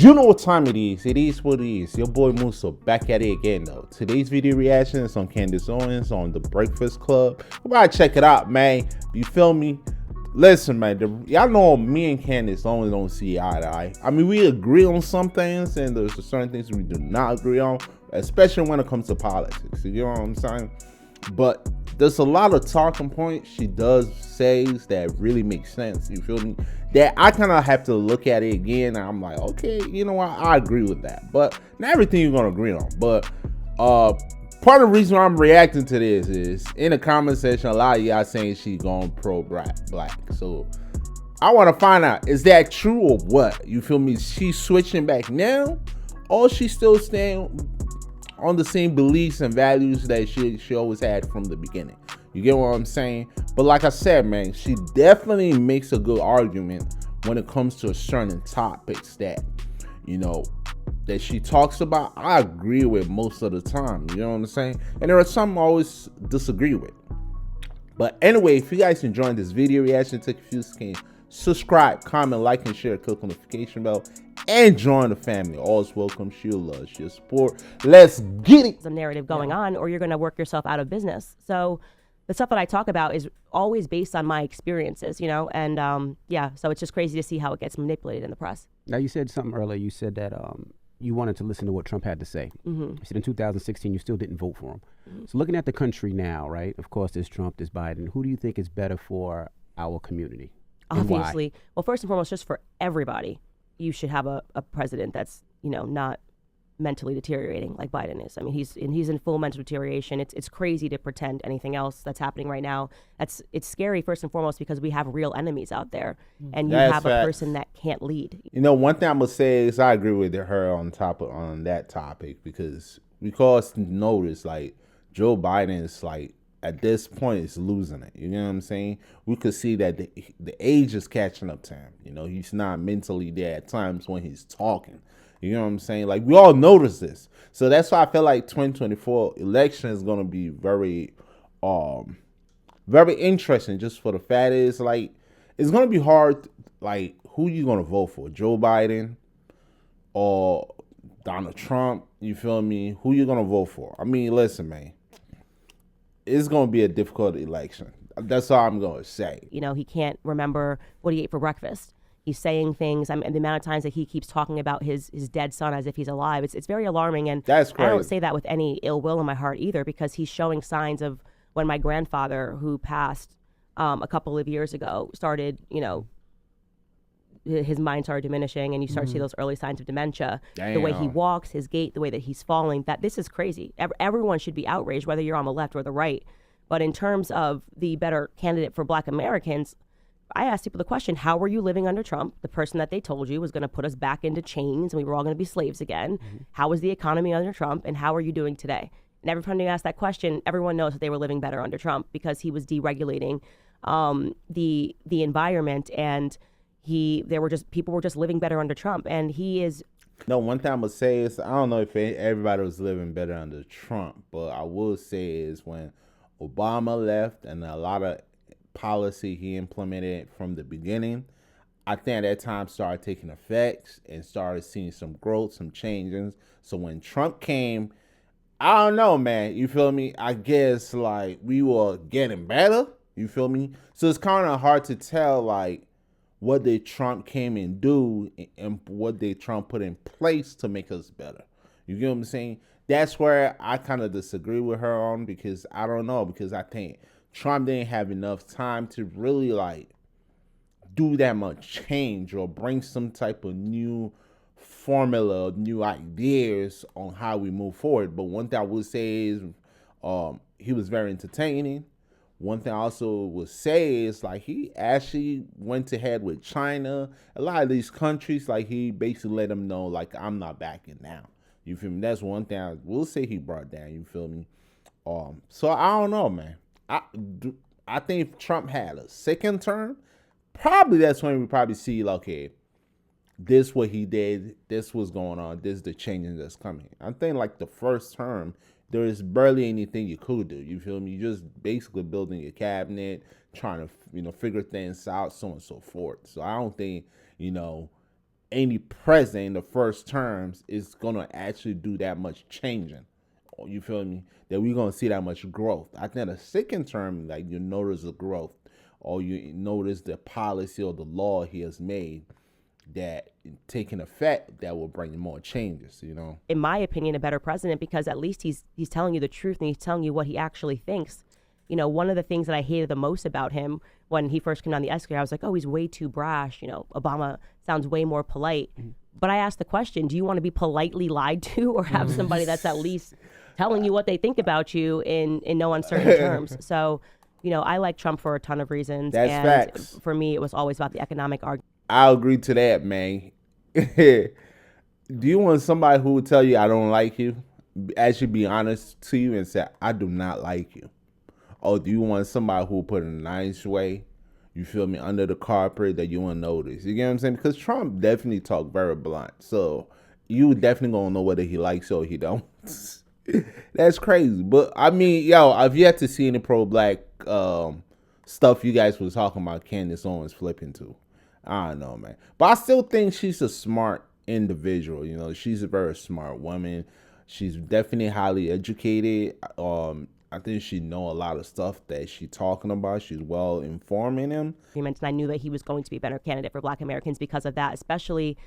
You know what time it is. It is what it is. Your boy Musa back at it again though. Today's video reaction is on Candace Owens on The Breakfast Club. Go by check it out, man. You feel me? Listen, man, y'all know me and Candace Owens don't see eye to eye. I mean, we agree on some things and there's certain things we do not agree on, especially when it comes to politics. You know what I'm saying? But there's a lot of talking points she does say that really make sense. You feel me? That I kind of have to look at it again. And I'm like, okay, you know what? I agree with that. But not everything you're gonna agree on. But part of the reason why I'm reacting to this is in the comment section, a lot of y'all saying she going pro black. So I want to find out, is that true or what? You feel me? She's switching back now, or she still staying on the same beliefs and values that she always had from the beginning. You get what I'm saying? But like I said, man, she definitely makes a good argument when it comes to certain topics that, you know, that she talks about. I agree with most of the time. You know what I'm saying? And there are some I always disagree with. But anyway, if you guys enjoying this video reaction, take a few seconds, subscribe, comment, like, and share, click on the notification bell, and join the family. All's welcome. She'll love your support. Let's get it. Some narrative going on, or you're going to work yourself out of business. So the stuff that I talk about is always based on my experiences, you know, and yeah, so it's just crazy to see how it gets manipulated in the press. Now, you said something earlier. You said that you wanted to listen to what Trump had to say. You said in 2016 you still didn't vote for him. So looking at the country now, right? Of course, there's Trump, there's Biden. Who do you think is better for our community? Obviously, well, first and foremost, just for everybody, you should have a president that's, you know, not mentally deteriorating like Biden is. I mean, he's in full mental deterioration. It's crazy to pretend anything else that's happening right now. It's scary first and foremost because we have real enemies out there, and you have a person that can't lead. You know, one thing I'm gonna say is I agree with her on that topic because we cause notice like Joe Biden is like at this point is losing it. You know what I'm saying? We could see that the age is catching up to him. You know, he's not mentally there at times when he's talking. You know what I'm saying? Like, we all notice this. So that's why I feel like 2024 election is going to be very interesting, just for the fact is, like, it's going to be hard, like, who you going to vote for? Joe Biden or Donald Trump? You feel me? Who you going to vote for? I mean, listen, man. It's going to be a difficult election. That's all I'm going to say. You know, he can't remember what he ate for breakfast. He's saying things. I mean, the amount of times that he keeps talking about his dead son as if he's alive, it's very alarming. And that's crazy. I don't say that with any ill will in my heart either, because he's showing signs of when my grandfather, who passed a couple of years ago, started, you know, his mind started diminishing, and you start to see those early signs of dementia. Damn. The way he walks, his gait, the way that he's falling, that this is crazy. Everyone should be outraged, whether you're on the left or the right. But in terms of the better candidate for Black Americans, I asked people the question, how were you living under Trump, the person that they told you was going to put us back into chains and we were all going to be slaves again? How was the economy under Trump, and how are you doing today? And every time you ask that question, everyone knows that they were living better under Trump because he was deregulating the environment, and people were just living better under Trump, and he is. No, one thing I'm gonna say is I don't know if everybody was living better under Trump, but I will say is when Obama left and a lot of policy he implemented from the beginning, I think at that time started taking effects and started seeing some growth, some changes. So when Trump came, I don't know, man, you feel me? I guess like we were getting better, you feel me? So it's kind of hard to tell like what did Trump came and do and what did Trump put in place to make us better. You get what I'm saying? That's where I kind of disagree with her on, because I don't know, because I think Trump didn't have enough time to really like do that much change or bring some type of new formula, new ideas on how we move forward. But one thing I would say is he was very entertaining. One thing I also would say is like he actually went ahead with China. A lot of these countries, like he basically let them know like I'm not backing down. You feel me? That's one thing I will say he brought down. You feel me? So I don't know, man. I think if Trump had a second term, probably that's when we probably see like, okay, this what he did, this what's going on, this is the changes that's coming. I think like the first term, there is barely anything you could do. You feel me? You're just basically building your cabinet, trying to, you know, figure things out, so on and so forth. So I don't think, you know, any president in the first terms is gonna actually do that much changing. You feel me? That we're gonna see that much growth. I think the second term, like you notice the growth, or you notice the policy or the law he has made that taking effect that will bring more changes. In my opinion, a better president, because at least he's telling you the truth and he's telling you what he actually thinks. One of the things that I hated the most about him when he first came down the escalator, I was like, oh, he's way too brash. Obama sounds way more polite. But I asked the question, do you want to be politely lied to or have somebody that's at least telling you what they think about you in no uncertain terms? So, I like Trump for a ton of reasons. That's and facts. For me, it was always about the economic argument. I'll agree to that, man. Do you want somebody who will tell you I don't like you, actually be honest to you and say I do not like you? Or do you want somebody who will put it in a nice way, you feel me, under the carpet that you won't notice? You get what I'm saying? Because Trump definitely talk very blunt. So you definitely gonna know whether he likes you or he don't. That's crazy. But I mean, I've yet to see any pro-black stuff you guys was talking about Candace Owens flipping to. I don't know, man. But I still think she's a smart individual. She's a very smart woman. She's definitely highly educated. I think she know a lot of stuff that she's talking about. She's well informed in him. And I knew that he was going to be a better candidate for Black Americans because of that, especially,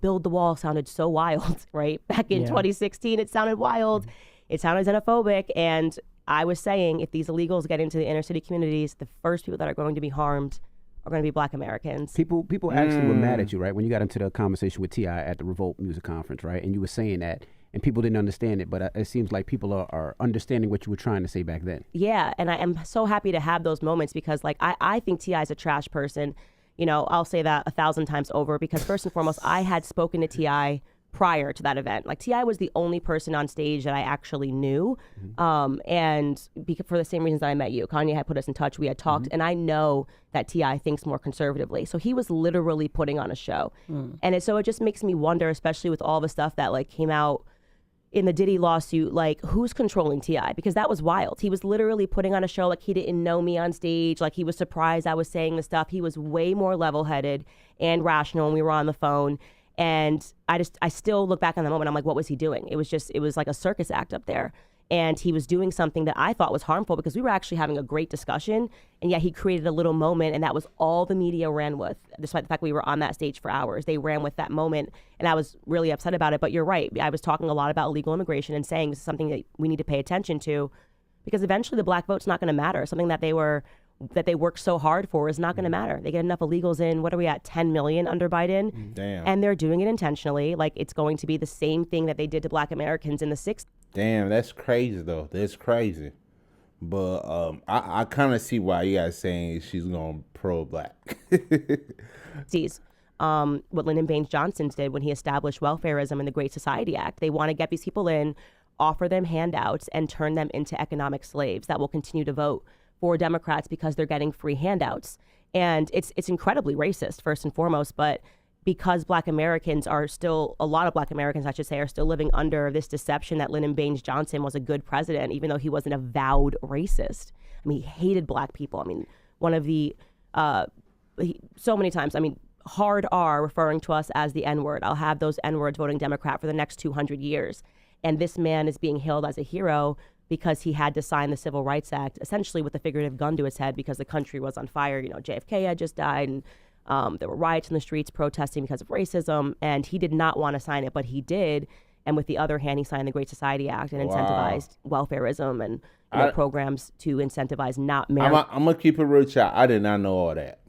Build the Wall sounded so wild, right? Back in 2016, it sounded wild. It sounded xenophobic. And I was saying, if these illegals get into the inner city communities, the first people that are going to be harmed are going to be Black Americans. People actually were mad at you, right? When you got into the conversation with T.I. at the Revolt Music Conference, right? And you were saying that, and people didn't understand it, but it seems like people are understanding what you were trying to say back then. Yeah, and I am so happy to have those moments because, I think T.I. is a trash person. I'll say that 1,000 times over because, first and foremost, I had spoken to T.I. prior to that event. T.I. was the only person on stage that I actually knew, and for the same reasons that I met you. Kanye had put us in touch. We had talked, and I know that T.I. thinks more conservatively. So he was literally putting on a show. And it just makes me wonder, especially with all the stuff that, came out in the Diddy lawsuit, who's controlling T.I.? Because that was wild. He was literally putting on a show he didn't know me on stage. He was surprised I was saying the stuff. He was way more level-headed and rational when we were on the phone. And I still look back on the moment. I'm like, what was he doing? It was like a circus act up there. And he was doing something that I thought was harmful because we were actually having a great discussion. And yet he created a little moment, and that was all the media ran with, despite the fact we were on that stage for hours. They ran with that moment, and I was really upset about it. But you're right. I was talking a lot about illegal immigration and saying this is something that we need to pay attention to because eventually the Black vote's not going to matter. Something that they worked so hard for is not going to matter. They get enough illegals in. What are we at? 10 million under Biden? Damn. And they're doing it intentionally. It's going to be the same thing that they did to Black Americans in the 60s. Damn, that's crazy, though. That's crazy. But I kind of see why you guys saying she's going pro-Black. What Lyndon Baines Johnson did when he established welfareism and the Great Society Act. They want to get these people in, offer them handouts, and turn them into economic slaves that will continue to vote for Democrats because they're getting free handouts. And it's incredibly racist, first and foremost, but because Black Americans are still, a lot of Black Americans, I should say, are still living under this deception that Lyndon Baines Johnson was a good president, even though he was an avowed racist. I mean, he hated Black people. I mean, one of the, so many times, hard R referring to us as the N-word. I'll have those N-words voting Democrat for the next 200 years. And this man is being hailed as a hero because he had to sign the Civil Rights Act, essentially with a figurative gun to his head because the country was on fire. JFK had just died, and there were riots in the streets protesting because of racism, and he did not want to sign it, but he did. And with the other hand, he signed the Great Society Act and incentivized welfareism and programs to incentivize not marriage. I'm going to keep it real, child. I did not know all that.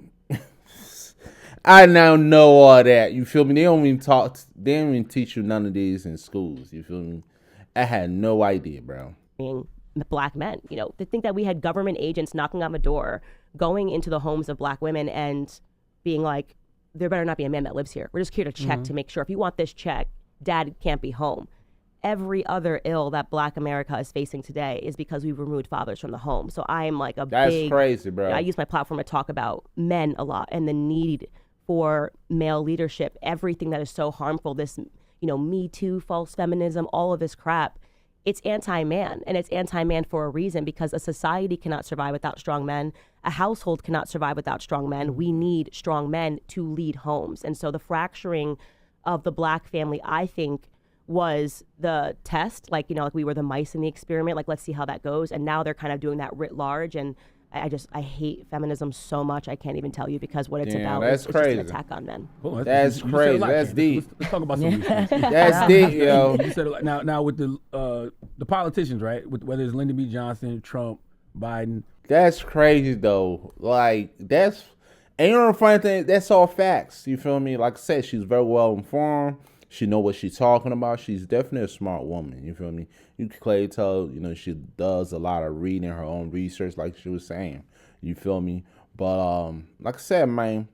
I now know all that. You feel me? They don't even teach you none of these in schools. You feel me? I had no idea, bro. Being Black men, to think that we had government agents knocking on the door, going into the homes of Black women and being like, there better not be a man that lives here. We're just here to check to make sure. If you want this check, dad can't be home. Every other ill that Black America is facing today is because we've removed fathers from the home. So I am That's crazy, bro. I use my platform to talk about men a lot and the need for male leadership, everything that is so harmful, this, Me Too, false feminism, all of this crap it's anti-man, and it's anti-man for a reason, because a society cannot survive without strong men. A household cannot survive without strong men. We need strong men to lead homes. And so the fracturing of the Black family, I think, was the test. Like, like we were the mice in the experiment. Like, let's see how that goes. And now they're kind of doing that writ large. And I hate feminism so much. I can't even tell you, because what it's about is it's just an attack on men. Well, That's crazy. That's deep. Let's talk about some of these things. That's deep, yo. You said now with the politicians, right? With whether it's Lyndon B. Johnson, Trump, Biden. That's crazy though. Like and you know the funny thing, that's all facts. You feel me? Like I said, she's very well informed. She know what she's talking about. She's definitely a smart woman. You feel me? You can clearly tell, she does a lot of reading, her own research, like she was saying. You feel me? But like I said, man,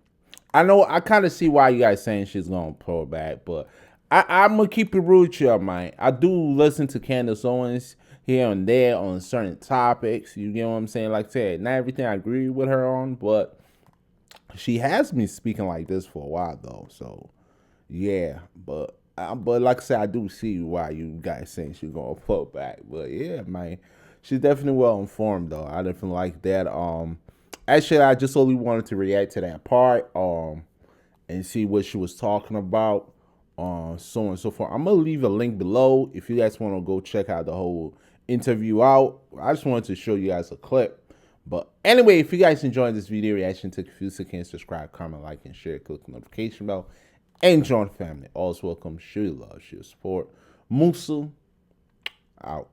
I kind of see why you guys saying she's gonna pull back, but I'm gonna keep it real with you, man. I do listen to Candace Owens here and there on certain topics. You get what I'm saying? Like I said, not everything I agree with her on, but she has been speaking like this for a while though. So yeah, but like I said, I do see why you guys saying she's gonna pull back. But yeah, man, she's definitely well informed though. I definitely like that. Actually, I just only wanted to react to that part and see what she was talking about. So on and so forth. I'm gonna leave a link below if you guys want to go check out the whole interview out. I just wanted to show you guys a clip. But anyway, if you guys enjoyed this video reaction to Confused, can subscribe, comment, like, and share. Click the notification bell. And join the family. Always welcome. Show your love, show your support. Musa out.